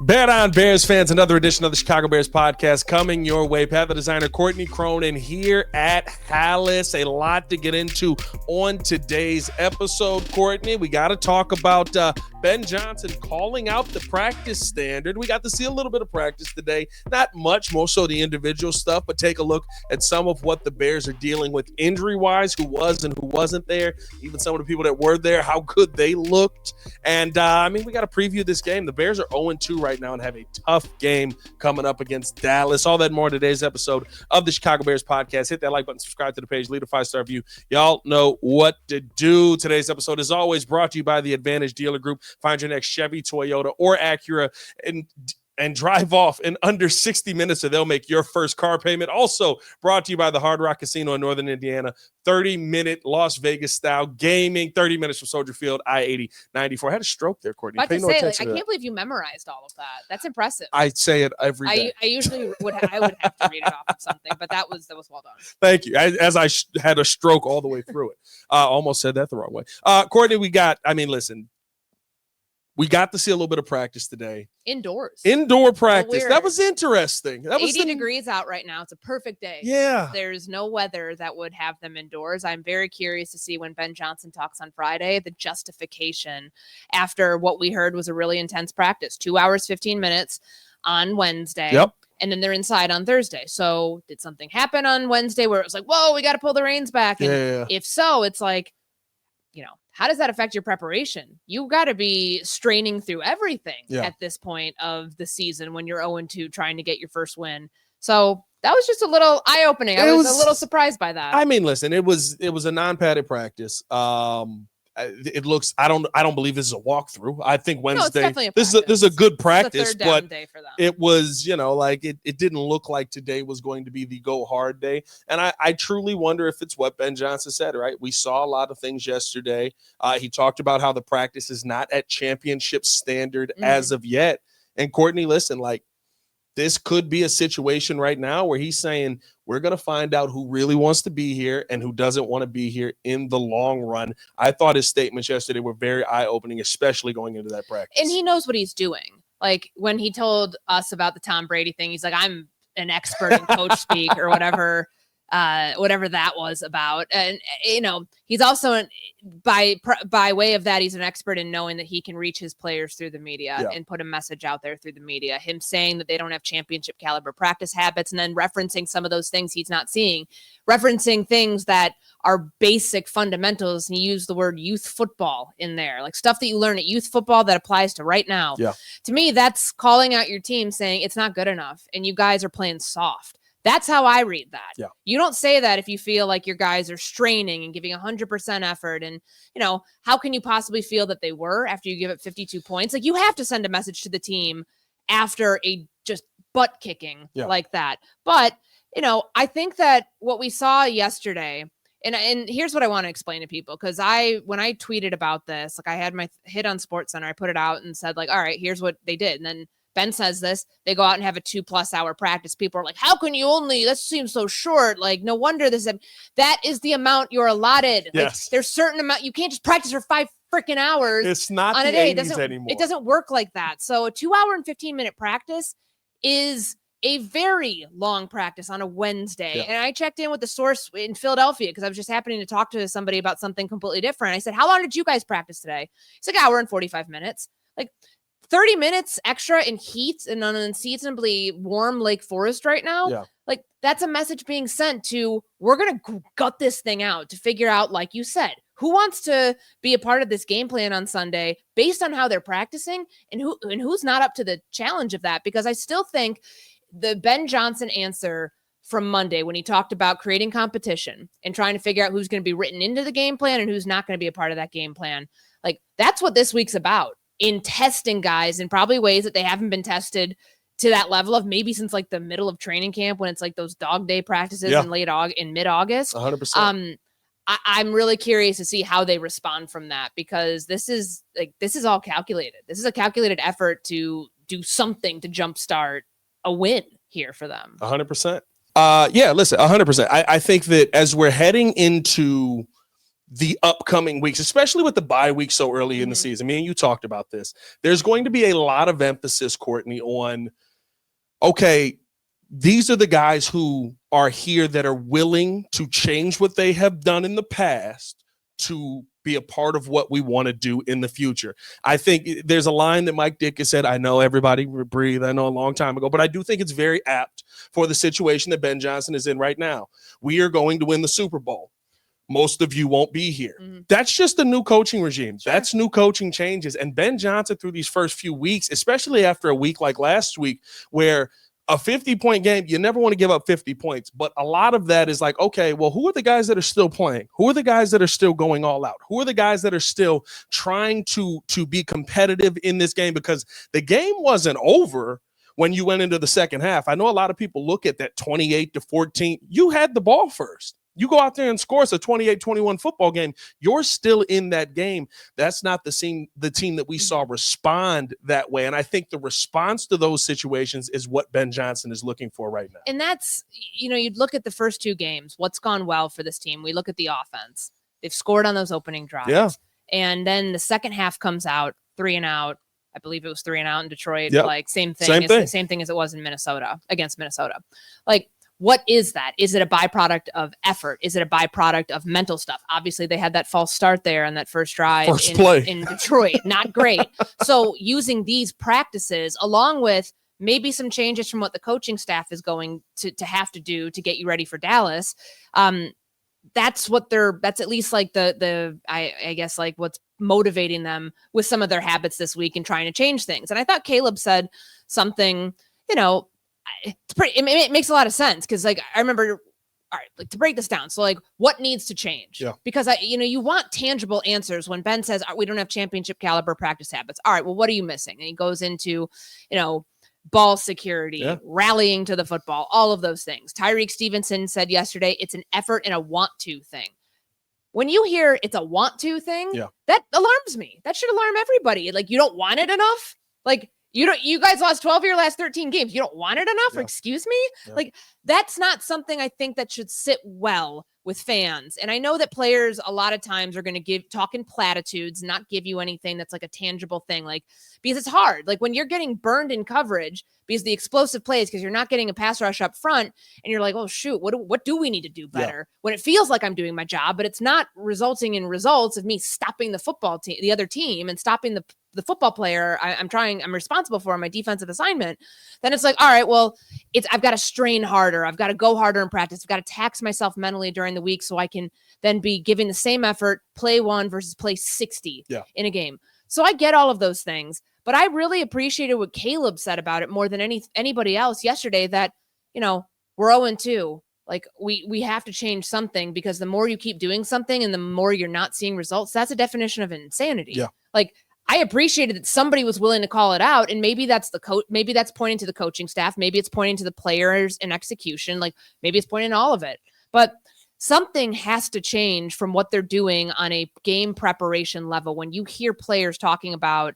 Bet on Bears fans, another edition of the Chicago Bears podcast coming your way. Pat the designer, Courtney Cronin here at Hallis. A lot to get into on today's episode, Courtney. We got to talk about Ben Johnson calling out the practice standard. We got to see a little bit of practice today. Not much, more so the individual stuff, but take a look at some of what the Bears are dealing with injury-wise, who was and who wasn't there, even some of the people that were there, how good they looked. And, we got to preview this game. The Bears are 0-2 right now and have a tough game coming up against Dallas. All that and more in today's episode of the Chicago Bears podcast. Hit that like button, subscribe to the page, leave a 5-star review. Y'all know what to do. Today's episode is always brought to you by the Advantage Dealer Group. Find your next Chevy, Toyota, or Acura and drive off in under 60 minutes, or they'll make your first car payment. Also brought to you by the Hard Rock Casino in Northern Indiana. 30-minute Las Vegas-style gaming, 30 minutes from Soldier Field, I-80-94. I had a stroke there, Courtney. I can't believe you memorized all of that. That's impressive. I say it every day. I usually would have to read it off of something, but that was well done. Thank you. As I had a stroke all the way through it. Almost said that the wrong way. Courtney, we got to see a little bit of practice today. Indoor practice. That was interesting. That was 80 degrees out right now. It's a perfect day. Yeah. There's no weather that would have them indoors. I'm very curious to see when Ben Johnson talks on Friday, the justification after what we heard was a really intense practice. 2 hours, 15 minutes on Wednesday. Yep. And then they're inside on Thursday. So did something happen on Wednesday where it was like, whoa, we got to pull the reins back? And if so, it's like, how does that affect your preparation? You got to be straining through everything at this point of the season when you're 0-2 trying to get your first win. So that was just a little eye-opening. I was a little surprised by that. Listen, it was a non-padded practice. It looks. I don't believe this is a walkthrough. I think Wednesday. This is a good practice, but day for them. It was it didn't look like today was going to be the go hard day. And I truly wonder if it's what Ben Johnson said. Right, we saw a lot of things yesterday. He talked about how the practice is not at championship standard as of yet. And Courtney, listen, this could be a situation right now where he's saying we're going to find out who really wants to be here and who doesn't want to be here in the long run. I thought his statements yesterday were very eye-opening, especially going into that practice. And he knows what he's doing. Like when he told us about the Tom Brady thing, he's like, I'm an expert in coach speak or whatever that was about. And, he's also by way of that, he's an expert in knowing that he can reach his players through the media and put a message out there through the media. Him saying that they don't have championship caliber practice habits and then referencing some of those things he's not seeing, referencing things that are basic fundamentals. And he used the word youth football in there, like stuff that you learn at youth football that applies to right now. Yeah. To me, that's calling out your team saying it's not good enough and you guys are playing soft. That's how I read that. Yeah. You don't say that if you feel like your guys are straining and giving 100% effort. And, how can you possibly feel that they were after you give it 52 points? Like you have to send a message to the team after a just butt kicking like that. But, I think that what we saw yesterday, and here's what I want to explain to people. Cause when I tweeted about this, I had my hit on SportsCenter, I put it out and said all right, here's what they did. And then Ben says this, they go out and have a 2+ hour practice. People are like, how can you that seems so short. No wonder that is the amount you're allotted. Yes. There's certain amount. You can't just practice for 5 freaking hours. It's not on the a day. 80s anymore. It doesn't work like that. So a 2 hour and 15-minute practice is a very long practice on a Wednesday. Yeah. And I checked in with the source in Philadelphia because I was just happening to talk to somebody about something completely different. I said, how long did you guys practice today? It's an hour and 45 minutes. 30 minutes extra in heat and an unseasonably warm Lake Forest right now. Yeah. That's a message being sent to, we're going to gut this thing out to figure out, like you said, who wants to be a part of this game plan on Sunday based on how they're practicing and who's not up to the challenge of that. Because I still think the Ben Johnson answer from Monday when he talked about creating competition and trying to figure out who's going to be written into the game plan and who's not going to be a part of that game plan. That's what this week's about. In testing guys in probably ways that they haven't been tested to that level of maybe since the middle of training camp when it's those dog day practices in mid-August. 100%. I'm really curious to see how they respond from that because this is all calculated. This is a calculated effort to do something to jumpstart a win here for them. 100%. Listen, 100%. I think that as we're heading into the upcoming weeks, especially with the bye week so early in the season. Me and you talked about this. There's going to be a lot of emphasis, Courtney, on, okay, these are the guys who are here that are willing to change what they have done in the past to be a part of what we want to do in the future. I think there's a line that Mike Dick has said, I know everybody breathe, I know a long time ago, but I do think it's very apt for the situation that Ben Johnson is in right now. We are going to win the Super Bowl. Most of you won't be here. That's just a new coaching regime. Sure. That's new coaching changes. And Ben Johnson, through these first few weeks, especially after a week like last week, where a 50-point game, you never want to give up 50 points. But a lot of that is like, okay, well, who are the guys that are still playing? Who are the guys that are still going all out? Who are the guys that are still trying to be competitive in this game? Because the game wasn't over when you went into the second half. I know a lot of people look at that 28-14. You had the ball first. You go out there and score a 28-21 football game. You're still in that game. That's not the team that we saw respond that way. And I think the response to those situations is what Ben Johnson is looking for right now. And that's, you'd look at the first two games, what's gone well for this team. We look at the offense. They've scored on those opening drives. Yeah. And then the second half comes out, 3 and out. I believe it was 3 and out in Detroit. Yep. Like same thing as it was in Minnesota, against Minnesota. Like, what is that? Is it a byproduct of effort? Is it a byproduct of mental stuff? Obviously, they had that false start there on that first drive in Detroit. Not great. So using these practices along with maybe some changes from what the coaching staff is going to have to do to get you ready for Dallas. That's at least like I guess like what's motivating them with some of their habits this week and trying to change things. And I thought Caleb said something, it makes a lot of sense. Cause like, I remember, all right, like to break this down. So like what needs to change? Yeah. Because you want tangible answers when Ben says, we don't have championship caliber practice habits. All right, well, what are you missing? And he goes into, ball security, rallying to the football, all of those things. Tyreek Stevenson said yesterday, it's an effort and a want to thing. When you hear it's a want to thing, that alarms me. That should alarm everybody. Like, you don't want it enough. Like, you guys lost 12 of your last 13 games. You don't want it enough? Excuse me? Like, that's not something I think that should sit well with fans. And I know that players a lot of times are going to talk in platitudes, not give you anything that's like a tangible thing. Like, because it's hard. Like when you're getting burned in coverage because the explosive plays, because you're not getting a pass rush up front and you're like, oh shoot, what do we need to do better? When it feels like I'm doing my job, but it's not resulting in results of me stopping the football team, the other team, and stopping the football player I'm responsible for on my defensive assignment, then it's like, all right, well, I've got to strain harder. I've got to go harder in practice. I've got to tax myself mentally during the week so I can then be giving the same effort, play 1 versus play 60 in a game. So I get all of those things, but I really appreciated what Caleb said about it more than anybody else yesterday, that, we're 0-2. Like we have to change something, because the more you keep doing something and the more you're not seeing results, that's a definition of insanity. Yeah. Like, I appreciated that somebody was willing to call it out, and maybe that's maybe that's pointing to the coaching staff. Maybe it's pointing to the players and execution. Like maybe it's pointing to all of it, but something has to change from what they're doing on a game preparation level. When you hear players talking about,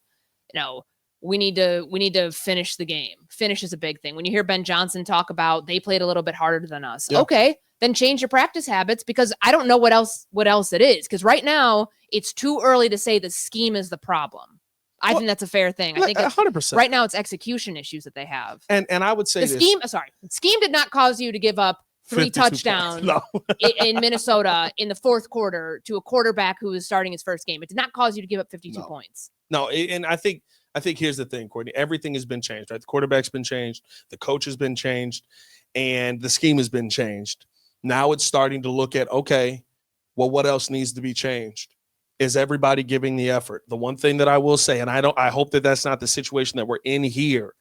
we need to finish the game. Finish is a big thing. When you hear Ben Johnson talk about they played a little bit harder than us. Yeah. Okay. Then change your practice habits, because I don't know what else it is. Because right now it's too early to say the scheme is the problem. I think that's a fair thing. I think 100%. Right now it's execution issues that they have. And I would say the scheme did not cause you to give up 3 touchdowns in Minnesota in the fourth quarter to a quarterback who was starting his first game. It did not cause you to give up 52 points. No, and I think here's the thing, Courtney. Everything has been changed, right? The quarterback's been changed, the coach has been changed, and the scheme has been changed. Now it's starting to look at, okay, well, what else needs to be changed? Is everybody giving the effort? The one thing that I will say, and I hope that that's not the situation that we're in here,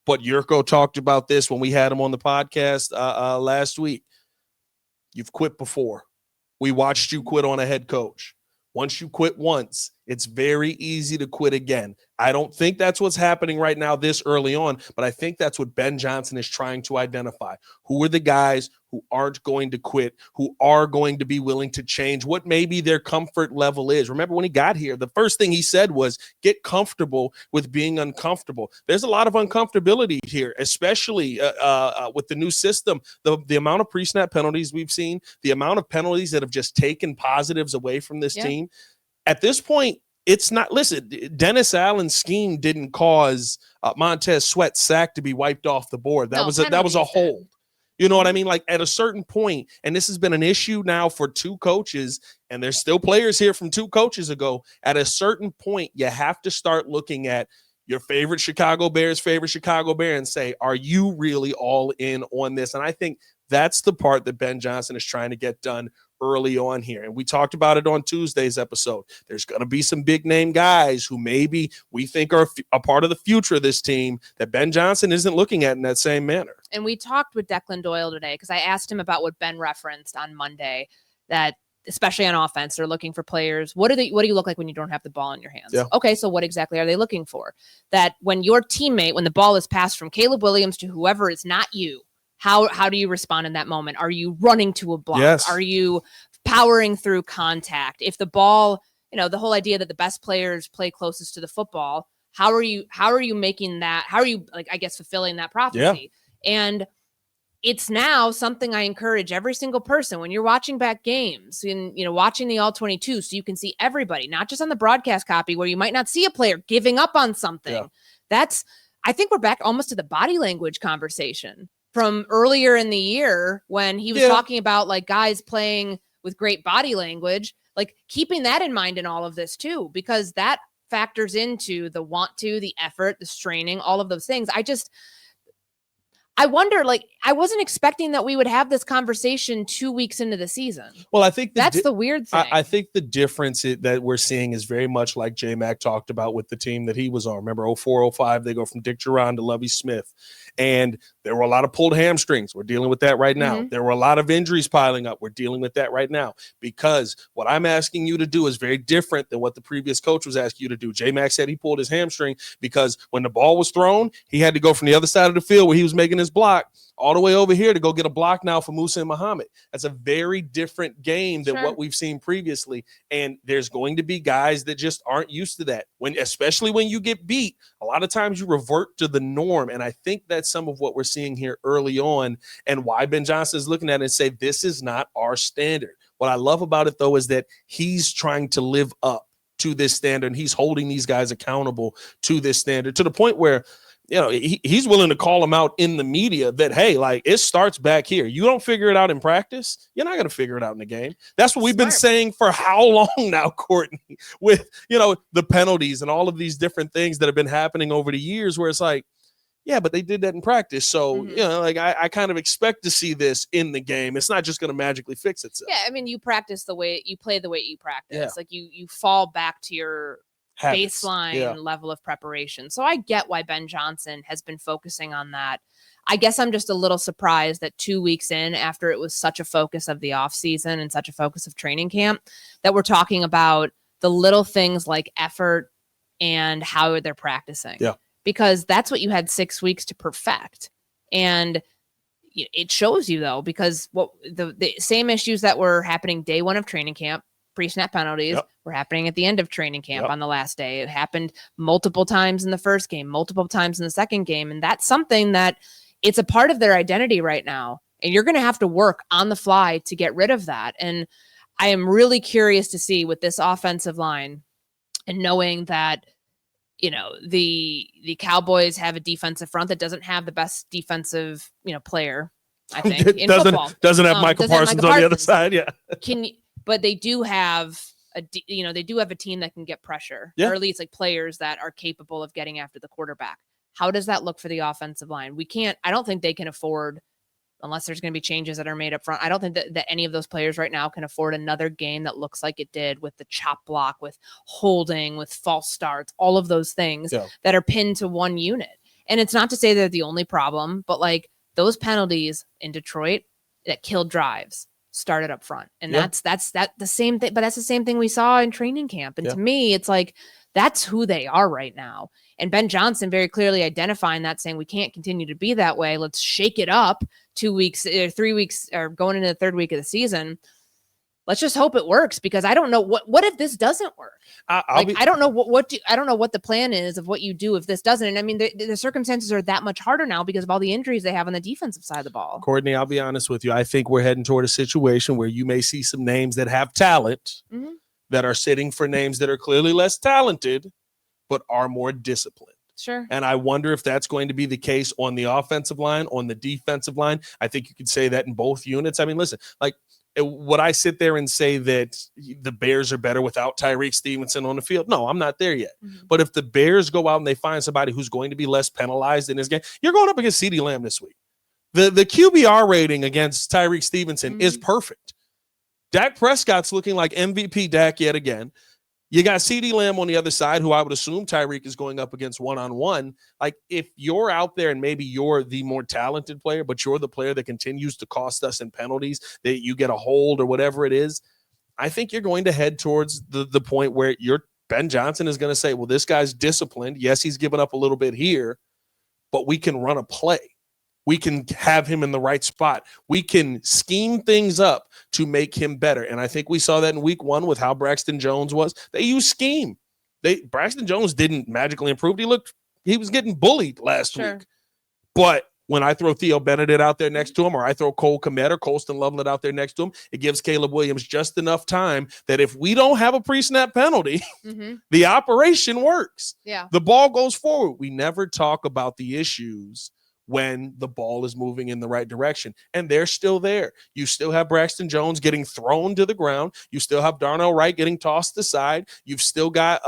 but Yurko talked about this when we had him on the podcast last week. You've quit before. We watched you quit on a head coach. Once you quit once, it's very easy to quit again. I don't think that's what's happening right now this early on, but I think that's what Ben Johnson is trying to identify. Who are the guys who aren't going to quit, who are going to be willing to change what maybe their comfort level is? Remember when he got here, the first thing he said was get comfortable with being uncomfortable. There's a lot of uncomfortability here, especially with the new system. The amount of pre-snap penalties we've seen, the amount of penalties that have just taken positives away from this team. At this point, it's not, listen, Dennis Allen's scheme didn't cause Montez Sweat's sack to be wiped off the board. That was a hold. You know what I mean? Like at a certain point, and this has been an issue now for two coaches, and there's still players here from 2 coaches ago. At a certain point, you have to start looking at your favorite Chicago Bear and say, are you really all in on this? And I think that's the part that Ben Johnson is trying to get done early on here. And we talked about it on Tuesday's episode. There's going to be some big name guys who maybe we think are a part of the future of this team that Ben Johnson isn't looking at in that same manner. And we talked with Declan Doyle today because I asked him about what Ben referenced on Monday, that especially on offense, they're looking for players. What do you look like when you don't have the ball in your hands? Yeah. Okay, so what exactly are they looking for? That when your teammate, when the ball is passed from Caleb Williams to whoever is not you, how do you respond in that moment? Are you running to a block? Yes. Are you powering through contact? If the ball, the whole idea that the best players play closest to the football, how are you making that? How are you, fulfilling that prophecy? Yeah. And it's now something I encourage every single person when you're watching back games and, watching the all 22, so you can see everybody, not just on the broadcast copy where you might not see a player giving up on something. Yeah. I think we're back almost to the body language conversation from earlier in the year when he was talking about like guys playing with great body language, like keeping that in mind in all of this too, because that factors into the want to, the effort, the straining, all of those things. I wonder, I wasn't expecting that we would have this conversation 2 weeks into the season. Well, I think that's the weird thing. I think the difference that we're seeing is very much like J-Mac talked about with the team that he was on. Remember 04-05, they go from Dick Duran to Lovie Smith. And there were a lot of pulled hamstrings. We're dealing with that right now. Mm-hmm. There were a lot of injuries piling up. We're dealing with that right now because what I'm asking you to do is very different than what the previous coach was asking you to do. J-Mac said he pulled his hamstring because when the ball was thrown, he had to go from the other side of the field where he was making his block all the way over here to go get a block now for Musa and Muhammad. That's a very different game than what we've seen previously. And there's going to be guys that just aren't used to that. Especially when you get beat, a lot of times you revert to the norm. And I think that's some of what we're seeing here early on and why Ben Johnson is looking at it and say, this is not our standard. What I love about it, though, is that he's trying to live up to this standard. And he's holding these guys accountable to this standard to the point where he's willing to call them out in the media that, hey, it starts back here. You don't figure it out in practice, you're not going to figure it out in the game. That's what we've been saying for how long now, Courtney, with, the penalties and all of these different things that have been happening over the years where it's like, yeah, but they did that in practice. So, I kind of expect to see this in the game. It's not just going to magically fix itself. Yeah, I mean, you practice the way you play, the way you practice. Yeah. You fall back to your baseline level of preparation. So I get why Ben Johnson has been focusing on that. I guess I'm just a little surprised that 2 weeks in, after it was such a focus of the offseason and such a focus of training camp, that we're talking about the little things like effort and how they're practicing. Yeah. Because that's what you had 6 weeks to perfect. And it shows you, though, because what the same issues that were happening day one of training camp, pre-snap penalties, were happening at the end of training camp on the last day. It happened multiple times in the first game, multiple times in the second game. And that's something that it's a part of their identity right now. And you're going to have to work on the fly to get rid of that. And I am really curious to see with this offensive line and knowing that, the Cowboys have a defensive front that doesn't have the best defensive, player, I think, in football. Doesn't have Michael Parsons on the other side. Yeah. But they do have a team that can get pressure, or at least players that are capable of getting after the quarterback. How does that look for the offensive line? I don't think they can afford, unless there's going to be changes that are made up front. I don't think that any of those players right now can afford another game that looks like it did with the chop block, with holding, with false starts, all of those things that are pinned to one unit. And it's not to say they're the only problem, but those penalties in Detroit that killed drives. started up front. And that's the same thing, but that's the same thing we saw in training camp. And to me, it's like, that's who they are right now. And Ben Johnson very clearly identifying that, saying we can't continue to be that way. Let's shake it up 2 weeks or 3 weeks or going into the third week of the season. Let's just hope it works, because I don't know what if this doesn't work. I don't know I don't know what the plan is of what you do if this doesn't. And I mean, the circumstances are that much harder now because of all the injuries they have on the defensive side of the ball. Courtney, I'll be honest with you. I think we're heading toward a situation where you may see some names that have talent that are sitting for names that are clearly less talented, but are more disciplined. Sure. And I wonder if that's going to be the case on the offensive line, on the defensive line. I think you could say that in both units. I mean, listen, like, would I sit there and say that the Bears are better without Tyreek Stevenson on the field? No, I'm not there yet. But if the Bears go out and they find somebody who's going to be less penalized in this game, you're going up against CeeDee Lamb this week. The QBR rating against Tyreek Stevenson is perfect. Dak Prescott's looking like MVP Dak yet again. You got CeeDee Lamb on the other side, who I would assume Tyreek is going up against one-on-one. Like, if you're out there and maybe you're the more talented player, but you're the player that continues to cost us in penalties, that you get a hold or whatever it is, I think you're going to head towards the point where Ben Johnson is going to say, well, this guy's disciplined. Yes, he's given up a little bit here, but we can run a play. We can have him in the right spot. We can scheme things up to make him better. And I think we saw that in week 1 with how Braxton Jones was. They used scheme. Braxton Jones didn't magically improve. He was getting bullied last week. But when I throw Theo Benedict out there next to him, or I throw Cole Kmet or Colston Loveland out there next to him, it gives Caleb Williams just enough time that if we don't have a pre-snap penalty, the operation works. Yeah. The ball goes forward. We never talk about the issues when the ball is moving in the right direction, and they're still there. You still have Braxton Jones getting thrown to the ground. You still have Darnell Wright getting tossed aside. You've still got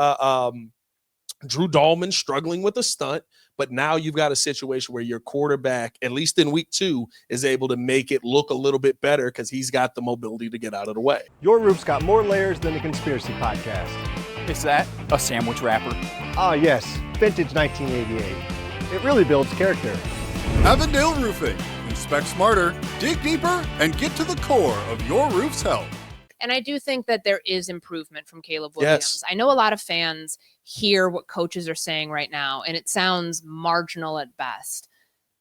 Drew Dahlman struggling with a stunt, but now you've got a situation where your quarterback, at least in week 2, is able to make it look a little bit better because he's got the mobility to get out of the way. Your roof's got more layers than the Conspiracy Podcast. Is that a sandwich wrapper? Ah, yes. Vintage 1988. It really builds character. Avondale Roofing. Inspect smarter, dig deeper, and get to the core of your roof's health. And I do think that there is improvement from Caleb Williams. Yes. I know a lot of fans hear what coaches are saying right now, and it sounds marginal at best.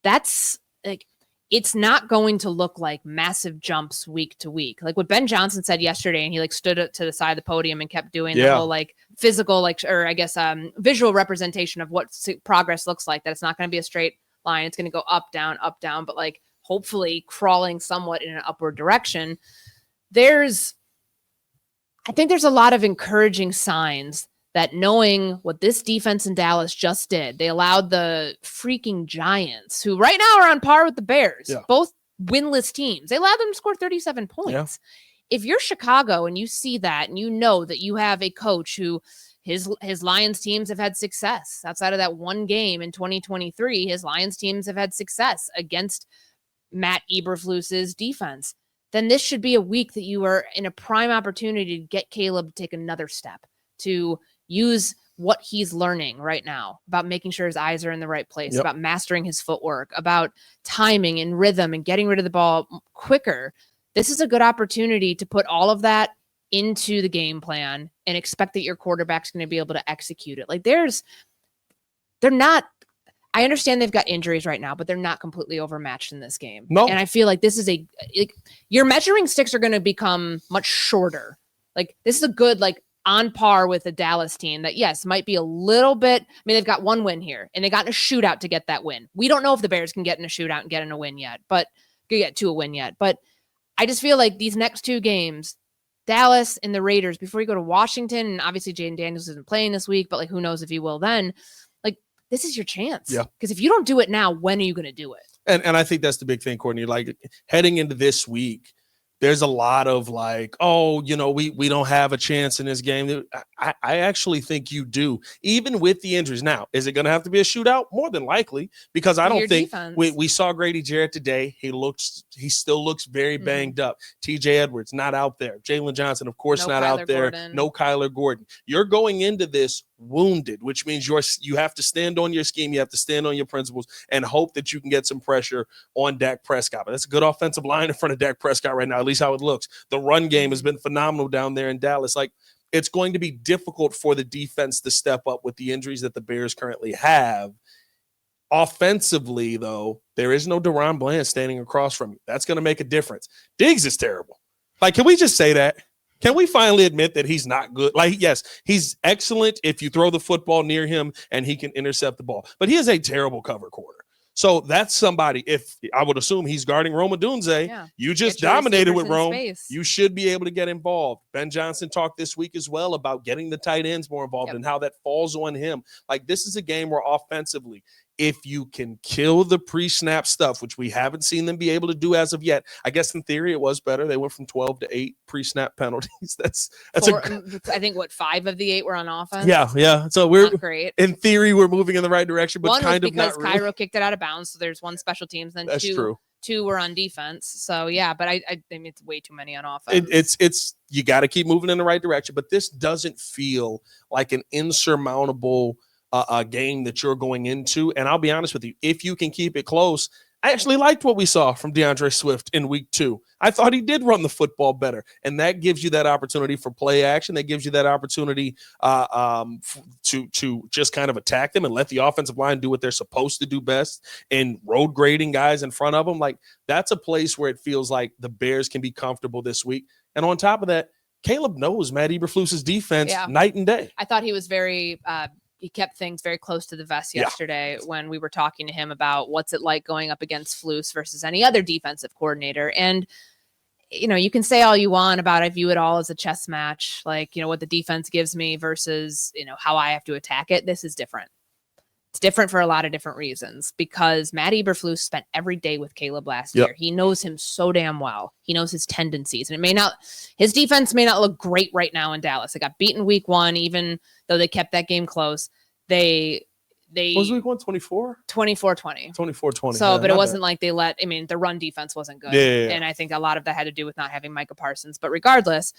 That's like, it's not going to look like massive jumps week to week. Like what Ben Johnson said yesterday, and he like stood up to the side of the podium and kept doing the whole like physical, like, or I guess visual representation of what progress looks like, that it's not going to be a straight line. It's going to go up, down, but like hopefully crawling somewhat in an upward direction. I think there's a lot of encouraging signs that, knowing what this defense in Dallas just did, they allowed the freaking Giants, who right now are on par with the Bears, both winless teams, they allowed them to score 37 points. Yeah. If you're Chicago and you see that, and you know that you have a coach who his Lions teams have had success outside of that one game in 2023, his Lions teams have had success against Matt Eberflus's defense, then this should be a week that you are in a prime opportunity to get Caleb to take another step, to use what he's learning right now about making sure his eyes are in the right place, about mastering his footwork, about timing and rhythm and getting rid of the ball quicker. This is a good opportunity to put all of that into the game plan and expect that your quarterback's going to be able to execute it. Like I understand they've got injuries right now, but they're not completely overmatched in this game. No. And I feel like this is your measuring sticks are going to become much shorter. Like, this is a good, like, on par with the Dallas team that, yes, might be a little bit, I mean, they've got one win here and they got in a shootout to get that win. We don't know if the Bears can get in a shootout and get in a win yet, but get to a win yet. But I just feel like these next 2 games, Dallas and the Raiders, before you go to Washington, and obviously Jaden Daniels isn't playing this week, but like, who knows if he will then. Like, this is your chance. Yeah. Because if you don't do it now, when are you going to do it? And I think that's the big thing, Courtney. Like, heading into this week, there's a lot of like, oh, you know, we don't have a chance in this game. I actually think you do, even with the injuries. Now, is it going to have to be a shootout? More than likely, because I don't think we saw Grady Jarrett today. He still looks very banged up. TJ Edwards not out there. Jalen Johnson, of course, not out there. No Kyler Gordon. You're going into this wounded, which means you have to stand on your scheme, you have to stand on your principles, and hope that you can get some pressure on Dak Prescott. But that's a good offensive line in front of Dak Prescott right now, at least how it looks. The run game has been phenomenal down there in Dallas. Like, it's going to be difficult for the defense to step up with the injuries that the Bears currently have. Offensively, though, there is no Deron Bland standing across from you. That's going to make a difference. Diggs is terrible. Like, can we just say that? Can we finally admit that he's not good? Like, yes, he's excellent if you throw the football near him and he can intercept the ball. But he is a terrible cover quarter. So that's somebody, if I would assume he's guarding Rome Odunze, you just dominated with Rome. You should be able to get involved. Ben Johnson talked this week as well about getting the tight ends more involved and how that falls on him. Like, this is a game where offensively, if you can kill the pre-snap stuff, which we haven't seen them be able to do as of yet. I guess in theory it was better. They went from 12 to 8 pre-snap penalties. That's I think 5 of the 8 were on offense. Yeah. So we're not great. In theory, we're moving in the right direction, but one kind was of not because really. Cairo kicked it out of bounds. So there's 1 special teams, then That's true. 2 were on defense. So yeah, but I mean it's way too many on offense. It's you got to keep moving in the right direction, but this doesn't feel like an insurmountable a game that you're going into. And I'll be honest with you, if you can keep it close, I actually liked what we saw from DeAndre Swift in week 2. I thought he did run the football better, and that gives you that opportunity for play action. That gives you that opportunity to just kind of attack them and let the offensive line do what they're supposed to do best and road grading guys in front of them. Like, that's a place where it feels like the Bears can be comfortable this week. And on top of that, Caleb knows Matt Eberflus's defense night and day. I thought he was very he kept things very close to the vest yesterday when we were talking to him about what's it like going up against Flus versus any other defensive coordinator. And, you know, you can say all you want about, I view it all as a chess match, like, you know, what the defense gives me versus, you know, how I have to attack it. This is different. It's different for a lot of different reasons because Matt Eberflus spent every day with Caleb last year. He knows him so damn well. He knows his tendencies, and his defense may not look great right now in Dallas. They got beaten week 1, even though they kept that game close. They what was week 1, 24? 24-20. 24-20. So, but it wasn't like the run defense wasn't good. Yeah. And I think a lot of that had to do with not having Micah Parsons. But regardless,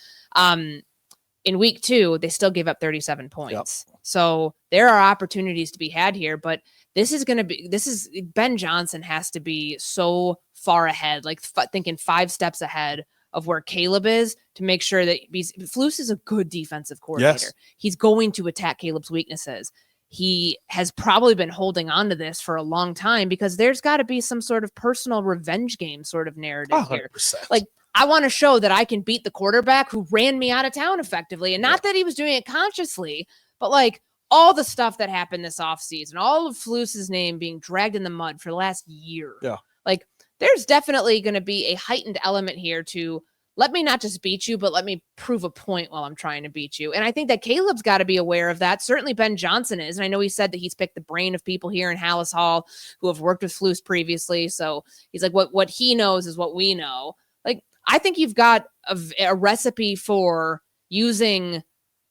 in week 2, they still gave up 37 points. So there are opportunities to be had here, but Ben Johnson has to be so far ahead, like thinking 5 steps ahead of where Caleb is to make sure that Flus is a good defensive coordinator. He's going to attack Caleb's weaknesses. He has probably been holding on to this for a long time because there's got to be some sort of personal revenge game sort of narrative 100%. here. Like, I want to show that I can beat the quarterback who ran me out of town effectively. And not that he was doing it consciously, but like all the stuff that happened this offseason, all of Flus's name being dragged in the mud for the last year. Yeah. Like, there's definitely going to be a heightened element here to let me not just beat you, but let me prove a point while I'm trying to beat you. And I think that Caleb's got to be aware of that. Certainly Ben Johnson is. And I know he said that he's picked the brain of people here in Hallis Hall who have worked with Flus previously. So he's like, what he knows is what we know. Like, I think you've got a recipe for using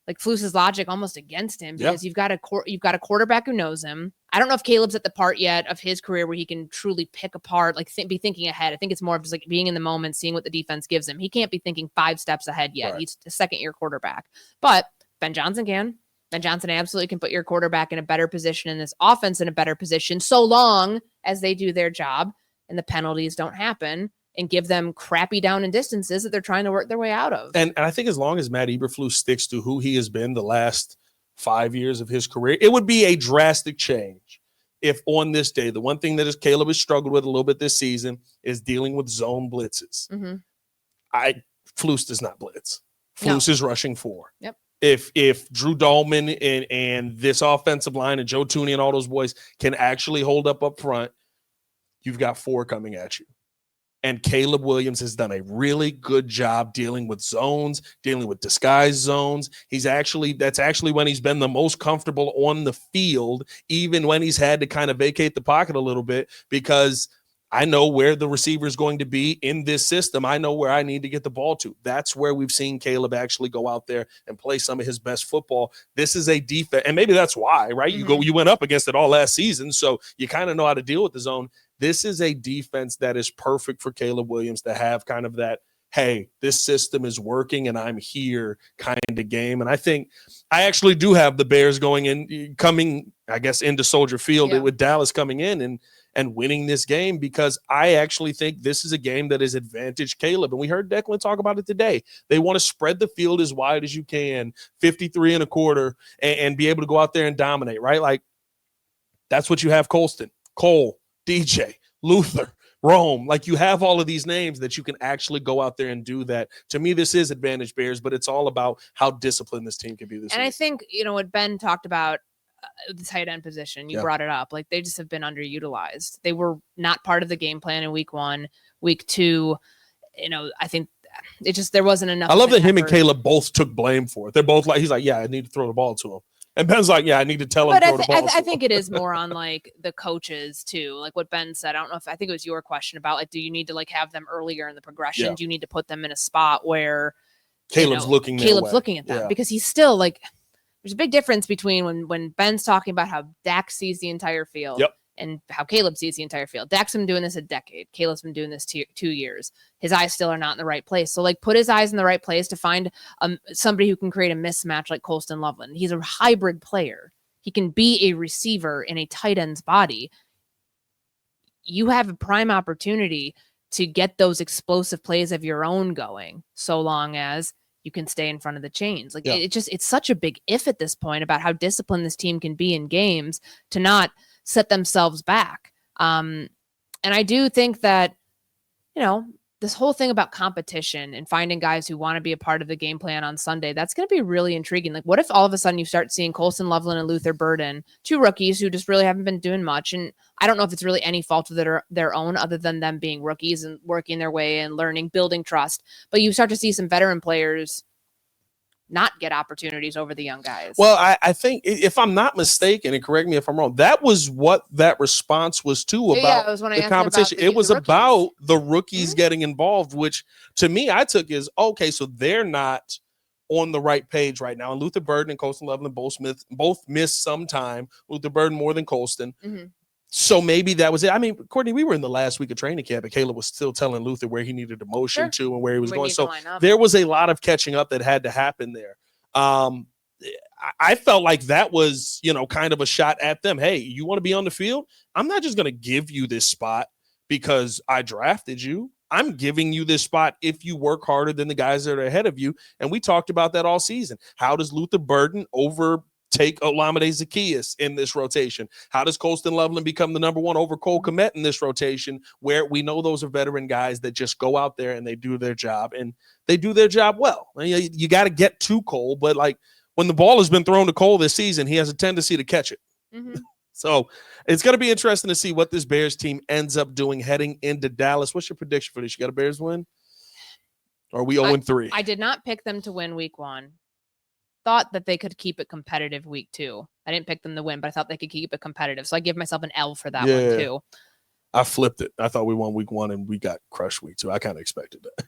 like Flus's logic almost against him because you've got a quarterback who knows him. I don't know if Caleb's at the part yet of his career where he can truly pick apart, like be thinking ahead. I think it's more of just like being in the moment, seeing what the defense gives him. He can't be thinking 5 steps ahead yet. Right. He's a second-year quarterback. But Ben Johnson can. Ben Johnson absolutely can put your quarterback in a better position and this offense in a better position so long as they do their job and the penalties don't happen and give them crappy down and distances that they're trying to work their way out of. And I think as long as Matt Eberflus sticks to who he has been the last 5 years of his career, it would be a drastic change if on this day, the one thing that Caleb has struggled with a little bit this season is dealing with zone blitzes. Mm-hmm. Flus does not blitz. Flus is rushing 4. Yep. If Drew Dahlman and this offensive line and Joe Tooney and all those boys can actually hold up front, you've got 4 coming at you. And Caleb Williams has done a really good job dealing with zones, dealing with disguised zones. That's actually when he's been the most comfortable on the field, even when he's had to kind of vacate the pocket a little bit, because I know where the receiver is going to be in this system. I know where I need to get the ball to. That's where we've seen Caleb actually go out there and play some of his best football. This is a defense, and maybe that's why, right? Mm-hmm. You went up against it all last season, so you kind of know how to deal with the zone. This is a defense that is perfect for Caleb Williams to have kind of that, hey, this system is working and I'm here kind of game. And I think I actually do have the Bears coming, I guess, into Soldier Field with Dallas coming in and winning this game, because I actually think this is a game that is advantage Caleb. And we heard Declan talk about it today. They want to spread the field as wide as you can, 53 and a quarter, and be able to go out there and dominate, right? Like, that's what you have Colston, Cole, DJ, Luther, Rome. Like, you have all of these names that you can actually go out there and do that. To me, this is advantage Bears, but it's all about how disciplined this team can be this week. And I think, what Ben talked about, the tight end position, you brought it up. Like, they just have been underutilized. They were not part of the game plan in week 1, week 2. I think there wasn't enough. I love that him and Caleb both took blame for it. They're both like, he's like, yeah, I need to throw the ball to him. And Ben's like, yeah, I need to tell him to throw the ball. I think it is more on like the coaches too. Like what Ben said, I think it was your question about like, do you need to like have them earlier in the progression? Yeah. Do you need to put them in a spot where Caleb's looking at them because he's still like, there's a big difference between when Ben's talking about how Dak sees the entire field and how Caleb sees the entire field. Dak's been doing this a decade. Caleb's been doing this 2 years. His eyes still are not in the right place. So like put his eyes in the right place to find somebody who can create a mismatch like Colston Loveland. He's a hybrid player. He can be a receiver in a tight end's body. You have a prime opportunity to get those explosive plays of your own going, so long as you can stay in front of the chains. Like it's such a big if at this point about how disciplined this team can be in games to not set themselves back. And I do think that, this whole thing about competition and finding guys who want to be a part of the game plan on Sunday, that's going to be really intriguing. Like, what if all of a sudden you start seeing Colston Loveland and Luther Burden, 2 rookies who just really haven't been doing much? And I don't know if it's really any fault of their own other than them being rookies and working their way and learning, building trust. But you start to see some veteran players not get opportunities over the young guys. Well, I think, if I'm not mistaken, and correct me if I'm wrong, that was what that response was too about the competition. It was about the rookies getting involved, which to me I took as, okay, so they're not on the right page right now. And Luther Burden and Colston Loveland both missed some time. Luther Burden more than Colston. Mm-hmm. So maybe that was it. I mean, Courtney, we were in the last week of training camp, and Caleb was still telling Luther where he needed a motion to and where he was going. So there was a lot of catching up that had to happen there. I felt like that was, kind of a shot at them. Hey, you want to be on the field? I'm not just going to give you this spot because I drafted you. I'm giving you this spot if you work harder than the guys that are ahead of you. And we talked about that all season. How does Luther Burden take Olamide Zaccheaus in this rotation? How does Colston Loveland become the number 1 over Cole Kmet in this rotation, where we know those are veteran guys that just go out there and they do their job, and they do their job well? You got to get to Cole, but like when the ball has been thrown to Cole this season, he has a tendency to catch it. Mm-hmm. So it's going to be interesting to see what this Bears team ends up doing heading into Dallas. What's your prediction for this? You got a Bears win? Or are we 0-3? I did not pick them to win week 1. Thought that they could keep it competitive week 2. I didn't pick them to win, but I thought they could keep it competitive. So I give myself an L for that one too. I flipped it. I thought we won week 1 and we got crushed week 2. I kind of expected that.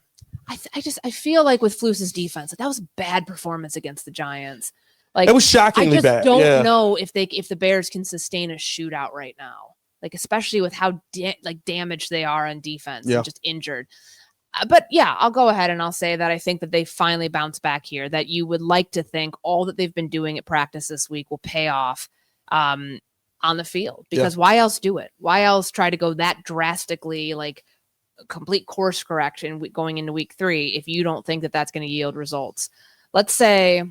I feel like with Flus's defense, like that was a bad performance against the Giants. Like it was shockingly bad. I just don't know if the Bears can sustain a shootout right now. Like especially with how damaged they are on defense and just injured. But yeah, I'll go ahead and I'll say that I think that they finally bounce back here, that you would like to think all that they've been doing at practice this week will pay off on the field, because why else do it? Why else try to go that drastically, like complete course correction going into week 3 if you don't think that that's going to yield results? Let's say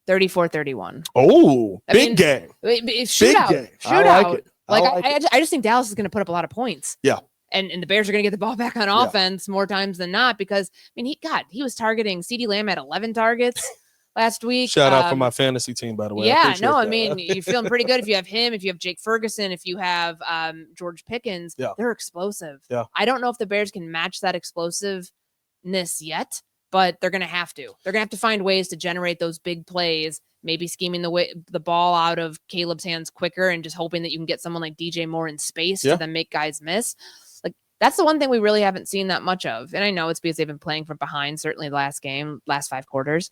34-31. Oh, big game. Shootout. Big game. Shootout. I just think Dallas is going to put up a lot of points. Yeah. And the Bears are going to get the ball back on offense more times than not, because he was targeting CeeDee Lamb at 11 targets last week. Shout out for my fantasy team, by the way. Yeah, no, I mean, you're feeling pretty good if you have him, if you have Jake Ferguson, if you have George Pickens. Yeah. They're explosive. Yeah. I don't know if the Bears can match that explosiveness yet, but they're going to have to. They're going to have to find ways to generate those big plays, maybe scheming the ball out of Caleb's hands quicker and just hoping that you can get someone like DJ Moore in space to then make guys miss. That's the one thing we really haven't seen that much of. And I know it's because they've been playing from behind, certainly the last 5 quarters.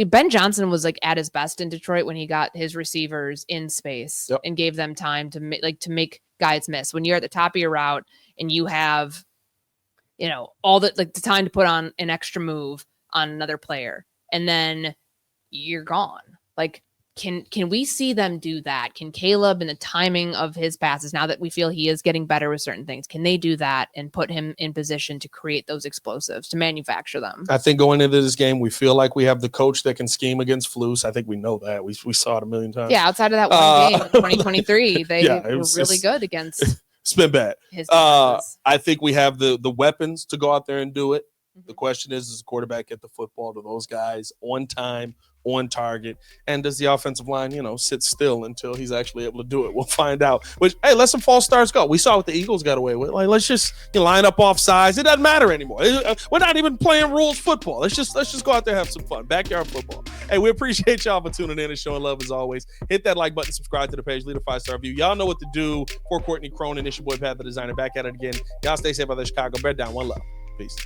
Ben Johnson was like at his best in Detroit when he got his receivers in space and gave them time to make guys miss. When you're at the top of your route and you have, all the time to put on an extra move on another player, and then you're gone. Like, can we see them do that? Can Caleb and the timing of his passes, now that we feel he is getting better with certain things, can they do that and put him in position to create those explosives, to manufacture them? I think going into this game, we feel like we have the coach that can scheme against Flus. I think we know that. We saw it a million times. Yeah, outside of that one game in 2023, they were really good against. It's been bad. I think we have the weapons to go out there and do it. The question is, does the quarterback get the football to those guys on time, on target? And does the offensive line, sit still until he's actually able to do it? We'll find out. Which, hey, let some false starts go. We saw what the Eagles got away with. Like, let's just line up off sides. It doesn't matter anymore. We're not even playing rules football. Let's just go out there and have some fun. Backyard football. Hey, we appreciate y'all for tuning in and showing love as always. Hit that like button, subscribe to the page, leave a 5-star review. Y'all know what to do. For Courtney Cronin, it's your boy Pat the Designer, back at it again. Y'all stay safe out there, Chicago. Bear down. One love. Peace.